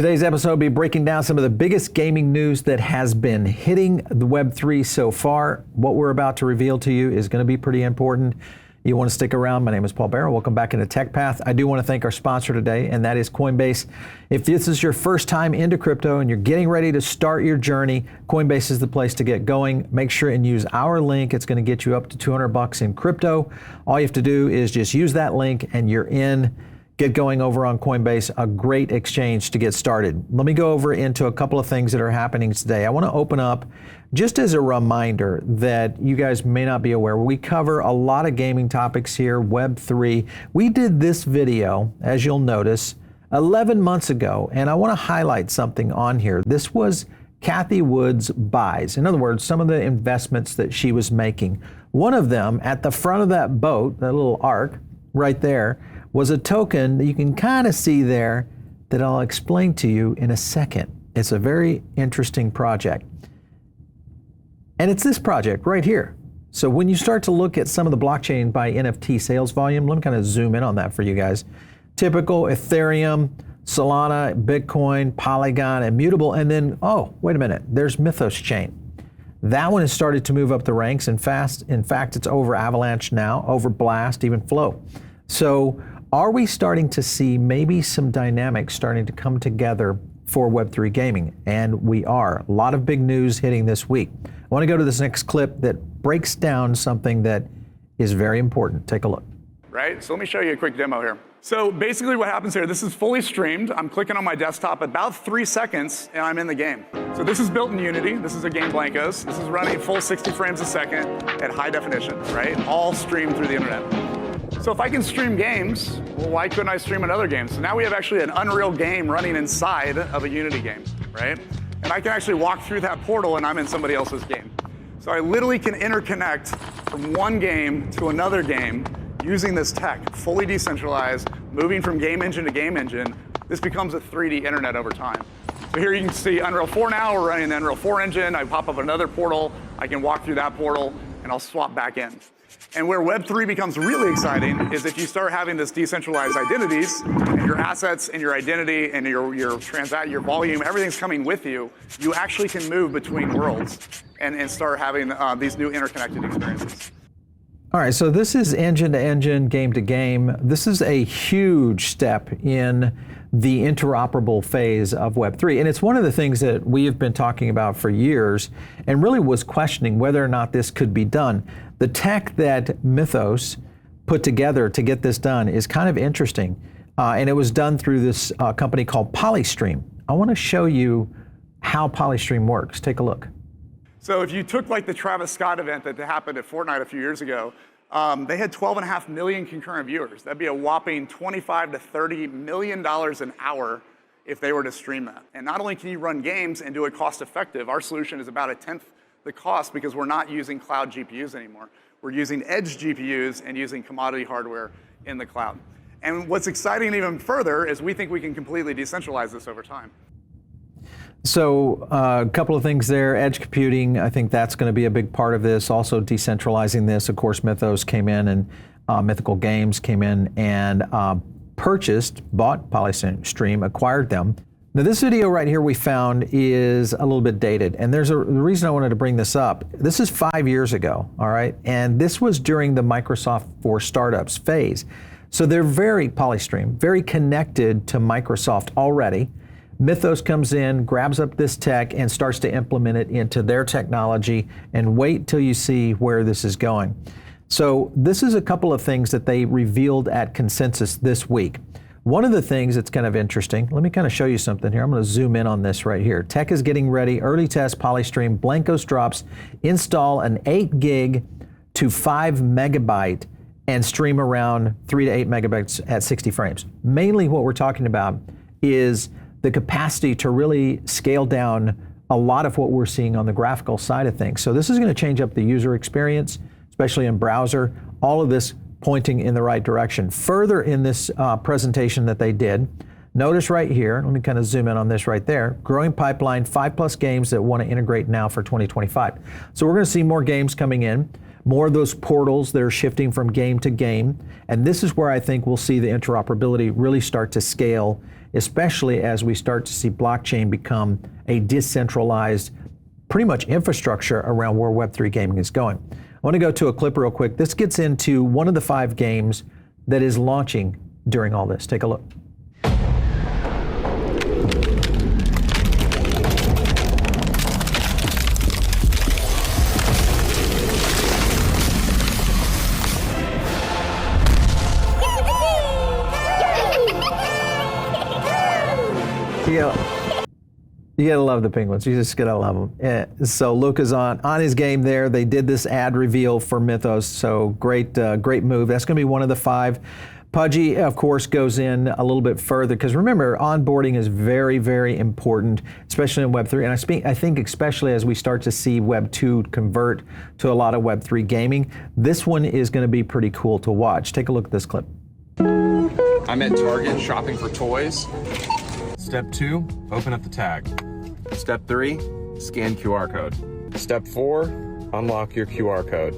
Today's episode will be breaking down some of the biggest gaming news that has been hitting the Web3 so far. What we're about to reveal to you is going to be pretty important. You want to stick around. My name is Paul Barrow. Welcome back into Tech Path. I do want to thank our sponsor today, and that is Coinbase. If this is your first time into crypto and you're getting ready to start your journey, Coinbase is the place to get going. Make sure and use our link. It's going to get you up to $200 in crypto. All you have to do is just use that link and you're in. Get going over on Coinbase, a great exchange to get started. Let me go over into a couple of things that are happening today. I want to open up just as a reminder that you guys may not be aware. We cover a lot of gaming topics here, Web3. We did this video, as you'll notice, 11 months ago, and I want to highlight something on here. This was Cathie Wood's buys. In other words, some of the investments that she was making. One of them at the front of that boat, that little arc right there, was a token that you can kind of see there that I'll explain to you in a second. It's a very interesting project. And it's this project right here. So when you start to look at some of the blockchain by NFT sales volume, let me kind of zoom in on that for you guys. Typical Ethereum, Solana, Bitcoin, Polygon, Immutable, and then, oh, wait a minute, there's Mythos Chain. That one has started to move up the ranks and fast. In fact, it's over Avalanche now, over Blast, even Flow. So are we starting to see maybe some dynamics starting to come together for Web3 gaming? And we are. A lot of big news hitting this week. I want to go to this next clip that breaks down something that is very important. Take a look. Right, so let me show you a quick demo here. So basically what happens here, this is fully streamed. I'm clicking on my desktop about 3 seconds and I'm in the game. So this is built in Unity. This is a game Blankos. This is running full 60 frames a second at high definition, right? All streamed through the internet. So if I can stream games, well, why couldn't I stream another game? So now we have actually an Unreal game running inside of a Unity game, right? And I can actually walk through that portal and I'm in somebody else's game. So I literally can interconnect from one game to another game using this tech, fully decentralized, moving from game engine to game engine. This becomes a 3D internet over time. So here you can see Unreal 4 now, we're running the Unreal 4 engine. I pop up another portal, I can walk through that portal, and I'll swap back in. And where Web3 becomes really exciting is if you start having this decentralized identities, and your assets and your identity and your volume, everything's coming with you, you actually can move between worlds and start having these new interconnected experiences. All right, so this is engine to engine, game to game. This is a huge step in the interoperable phase of Web3. And it's one of the things that we have been talking about for years and really was questioning whether or not this could be done. The tech that Mythos put together to get this done is kind of interesting. And it was done through this company called Polystream. I want to show you how Polystream works. Take a look. So if you took like the Travis Scott event that happened at Fortnite a few years ago, they had 12.5 million concurrent viewers. That'd be a whopping $25 to $30 million an hour if they were to stream that. And not only can you run games and do it cost effective, our solution is about 1/10 the cost because we're not using cloud GPUs anymore. We're using edge GPUs and using commodity hardware in the cloud. And what's exciting even further is we think we can completely decentralize this over time. So a couple of things there. Edge computing, I think that's going to be a big part of this. Also decentralizing this. Of course, Mythos came in and Mythical Games came in and bought Polystream, acquired them. Now this video right here we found is a little bit dated. And the reason I wanted to bring this up. This is 5 years ago, all right? And this was during the Microsoft for Startups phase. So they're Polystream, very connected to Microsoft already. Mythos comes in, grabs up this tech, and starts to implement it into their technology, and wait till you see where this is going. So this is a couple of things that they revealed at Consensus this week. One of the things that's kind of interesting, let me kind of show you something here. I'm going to zoom in on this right here. Tech is getting ready, early test Polystream, Blankos drops, install an 8 gig to 5 megabyte, and stream around 3 to 8 megabytes at 60 frames. Mainly what we're talking about is the capacity to really scale down a lot of what we're seeing on the graphical side of things. So this is going to change up the user experience, especially in browser, all of this pointing in the right direction. Further in this presentation that they did, notice right here, let me kind of zoom in on this right there, growing pipeline, 5+ games that want to integrate now for 2025. So we're going to see more games coming in. more of those portals that are shifting from game to game. And this is where I think we'll see the interoperability really start to scale, especially as we start to see blockchain become a decentralized, pretty much infrastructure around where Web3 gaming is going. I want to go to a clip real quick. This gets into one of the 5 games that is launching during all this. Take a look. You gotta love the penguins. You just gotta love them. So Luke is on his game there. They did this ad reveal for Mythos. So great move. That's gonna be one of the 5. Pudgy, of course, goes in a little bit further because remember, onboarding is very, very important, especially in Web3. And I think especially as we start to see Web2 convert to a lot of Web3 gaming, this one is going to be pretty cool to watch. Take a look at this clip. I'm at Target shopping for toys. Step 2, open up the tag. Step 3, scan QR code. Step 4, unlock your QR code.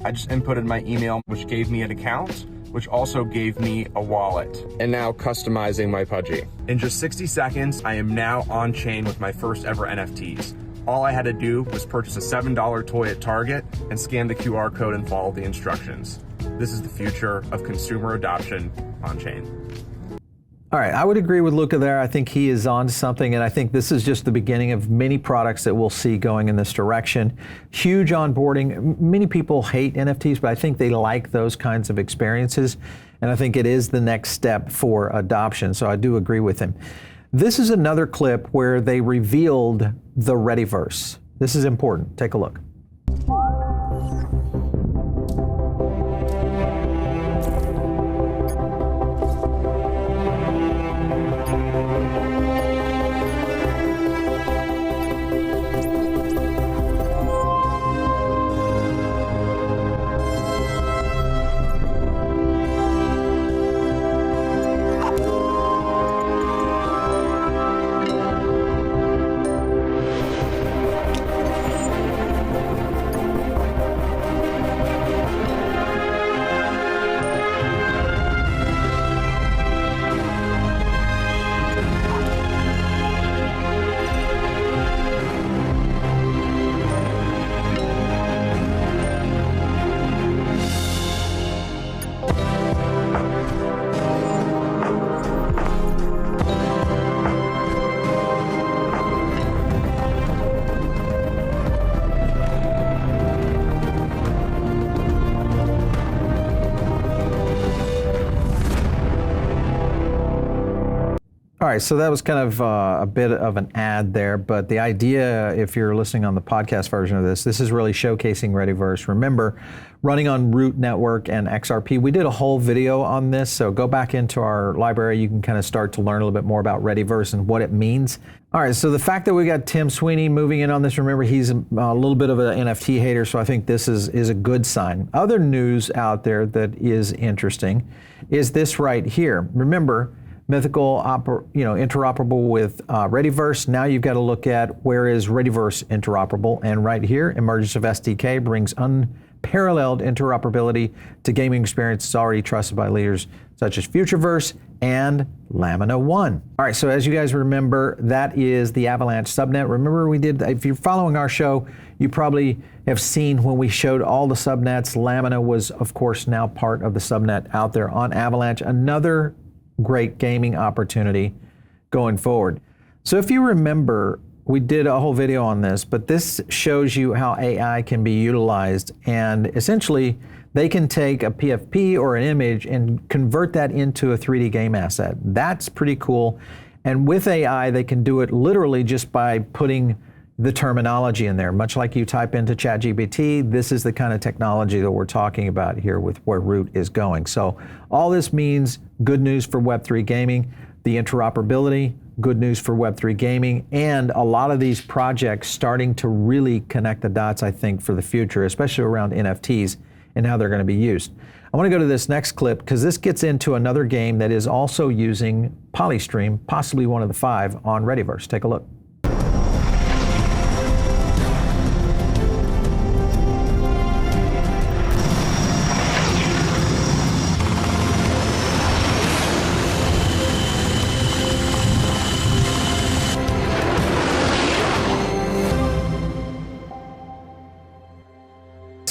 I just inputted my email, which gave me an account, which also gave me a wallet. And now customizing my Pudgy. In just 60 seconds, I am now on chain with my first ever NFTs. All I had to do was purchase a $7 toy at Target and scan the QR code and follow the instructions. This is the future of consumer adoption on chain. All right, I would agree with Luca there. I think he is on to something, and I think this is just the beginning of many products that we'll see going in this direction. Huge onboarding. Many people hate NFTs, but I think they like those kinds of experiences, and I think it is the next step for adoption, so I do agree with him. This is another clip where they revealed the Readyverse. This is important. Take a look. All right, so that was kind of a bit of an ad there, but the idea, if you're listening on the podcast version of this is really showcasing Readyverse. Remember, running on Root Network and XRP. We did a whole video on this, so go back into our library. You can kind of start to learn a little bit more about Readyverse and what it means. All right, so the fact that we got Tim Sweeney moving in on this, remember, he's a little bit of an NFT hater, so I think this is a good sign. Other news out there that is interesting is this right here. Remember, Mythical, interoperable with Readyverse. Now you've got to look at where is Readyverse interoperable, and right here, emergence of SDK brings unparalleled interoperability to gaming experiences already trusted by leaders such as Futureverse and Lamina One. All right, so as you guys remember, that is the Avalanche subnet. Remember we did, if you're following our show, you probably have seen when we showed all the subnets, Lamina was, of course, now part of the subnet out there on Avalanche. Another great gaming opportunity going forward. So if you remember, we did a whole video on this, but this shows you how AI can be utilized, and essentially they can take a PFP or an image and convert that into a 3D game asset. That's pretty cool. And with AI, they can do it literally just by putting the terminology in there. Much like you type into ChatGPT, this is the kind of technology that we're talking about here with where Root is going. So all this means good news for Web3 gaming, the interoperability, good news for Web3 gaming, and a lot of these projects starting to really connect the dots, I think, for the future, especially around NFTs and how they're going to be used. I want to go to this next clip because this gets into another game that is also using Polystream, possibly one of the 5 on Readyverse. Take a look.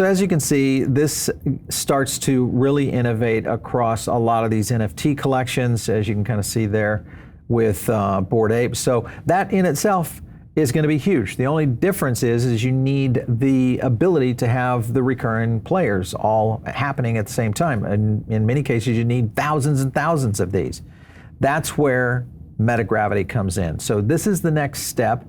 so as you can see, this starts to really innovate across a lot of these NFT collections, as you can kind of see there with Bored Ape. So that in itself is going to be huge. The only difference is you need the ability to have the recurring players all happening at the same time. And in many cases, you need thousands and thousands of these. That's where Metagravity comes in. So this is the next step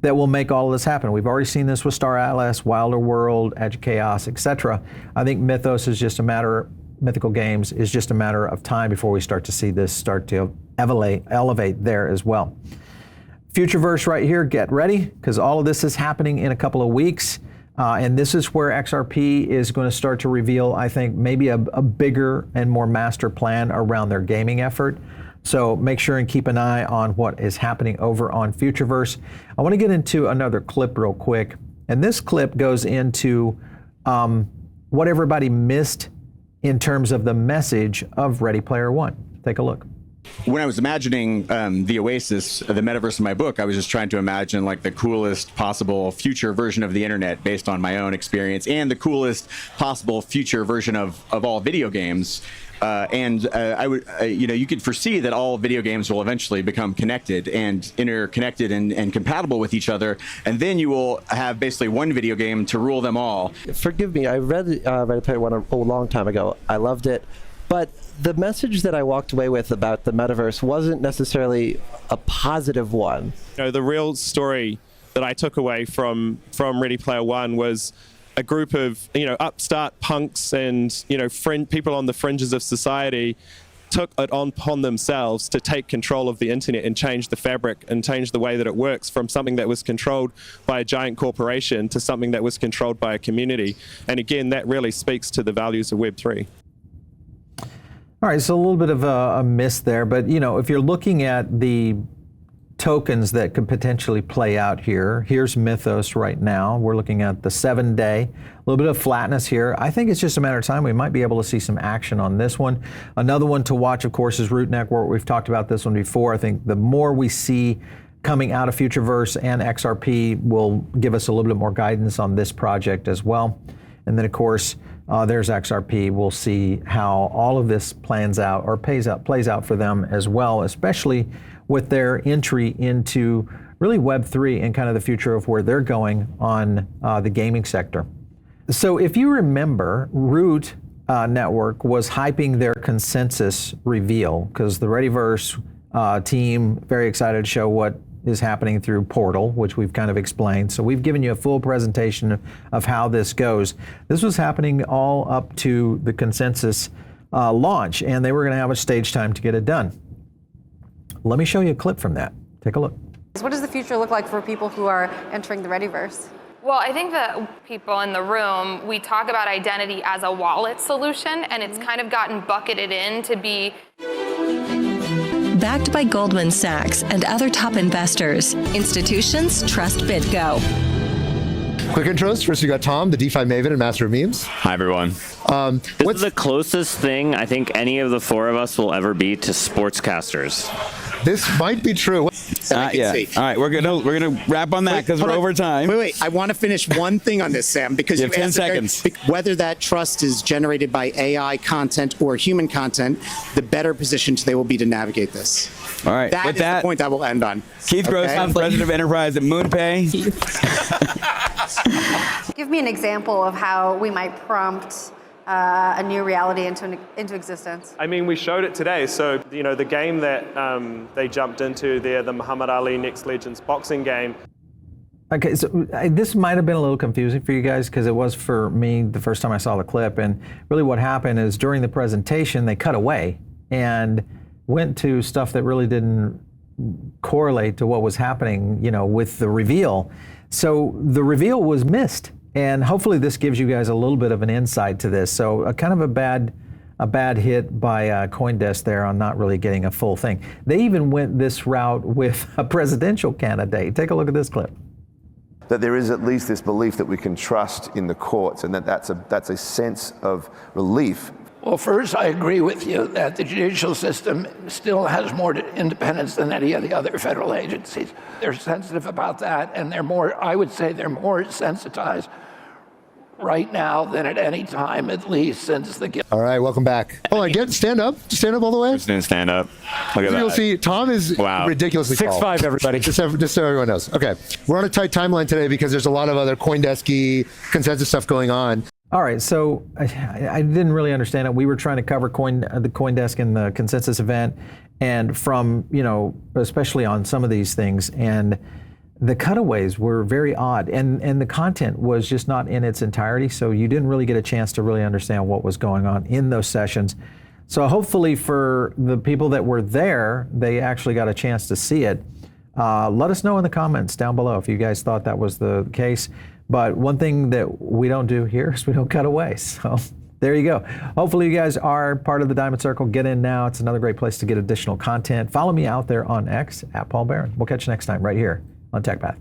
that will make all of this happen. We've already seen this with Star Atlas, Wilder World, Edge of Chaos, etc. I think Mythos is just a matter, Mythical Games is just a matter of time before we start to see this start to elevate there as well. Futureverse right here, get ready, because all of this is happening in a couple of weeks. And this is where XRP is going to start to reveal, I think, maybe a bigger and more master plan around their gaming effort. So make sure and keep an eye on what is happening over on Futureverse. I want to get into another clip real quick. And this clip goes into what everybody missed in terms of the message of ReadyPlayerOne. Take a look. When I was imagining the Oasis, the metaverse in my book, I was just trying to imagine like the coolest possible future version of the internet based on my own experience, and the coolest possible future version of all video games. I would, you could foresee that all video games will eventually become connected and interconnected and compatible with each other, and then you will have basically one video game to rule them all. Forgive me, I read ReadyPlayerOne a long time ago. I loved it, but the message that I walked away with about the metaverse wasn't necessarily a positive one. The real story that I took away from ReadyPlayerOne was a group of upstart punks and people on the fringes of society took it upon themselves to take control of the internet and change the fabric and change the way that it works, from something that was controlled by a giant corporation to something that was controlled by a community. And again, that really speaks to the values of Web3. All right, so a little bit of a miss there, but if you're looking at the tokens that could potentially play out here, here's Mythos right now. We're looking at the 7-day, a little bit of flatness here. I think it's just a matter of time. We might be able to see some action on this one. Another one to watch, of course, is Root Network. We've talked about this one before. I think the more we see coming out of Futureverse and XRP will give us a little bit more guidance on this project as well. And then, of course, there's XRP. We'll see how all of this plans out or plays out for them as well, especially with their entry into really Web3 and kind of the future of where they're going on the gaming sector. So if you remember, Root Network was hyping their consensus reveal because the Readyverse team, very excited to show what is happening through Portal, which we've kind of explained. So we've given you a full presentation of how this goes. This was happening all up to the consensus launch, and they were going to have a stage time to get it done. Let me show you a clip from that. Take a look. What does the future look like for people who are entering the Readyverse? Well, I think that people in the room, we talk about identity as a wallet solution, and it's kind of gotten bucketed in to be backed by Goldman Sachs and other top investors. Institutions trust BitGo. Quick intros. First, we got Tom, the DeFi maven and master of memes. Hi, everyone. This is the closest thing I think any of the four of us will ever be to sportscasters. This might be true. Yeah. All right, we're gonna wrap on that because we're over time. Wait. I want to finish one thing on this, Sam, because you have 10 seconds. Whether that trust is generated by AI content or human content, the better positioned they will be to navigate this. All right. That is the point I will end on. Keith Grossman, President of Enterprise at MoonPay. Give me an example of how we might prompt a new reality into existence. I mean, we showed it today. So, the game that they jumped into there, the Muhammad Ali Next Legends boxing game. Okay, so this might have been a little confusing for you guys because it was for me the first time I saw the clip. And really what happened is during the presentation, they cut away and went to stuff that really didn't correlate to what was happening, with the reveal. So the reveal was missed. And hopefully this gives you guys a little bit of an insight to this. So a kind of a bad hit by Coindesk there on not really getting a full thing. They even went this route with a presidential candidate. Take a look at this clip. That there is at least this belief that we can trust in the courts, and that's a sense of relief. Well, first, I agree with you that the judicial system still has more independence than any of the other federal agencies. They're sensitive about that, and I would say they're more sensitized right now than at any time, at least since the. All right, welcome back. Hold on, stand up. Stand up all the way. Just didn't stand up. Look at that. You'll see, Tom is ridiculously tall. 6'5", everybody. Just so everyone knows. Okay, we're on a tight timeline today because there's a lot of other Coindesk-y consensus stuff going on. All right, so I didn't really understand it. We were trying to cover the Coindesk and the consensus event, and from, especially on some of these things, and the cutaways were very odd, and the content was just not in its entirety, so you didn't really get a chance to really understand what was going on in those sessions. So hopefully for the people that were there, they actually got a chance to see it. Let us know in the comments down below if you guys thought that was the case. But one thing that we don't do here is we don't cut away. So there you go. Hopefully you guys are part of the Diamond Circle. Get in now. It's another great place to get additional content. Follow me out there on X, @PaulBaron. We'll catch you next time right here on TechPath.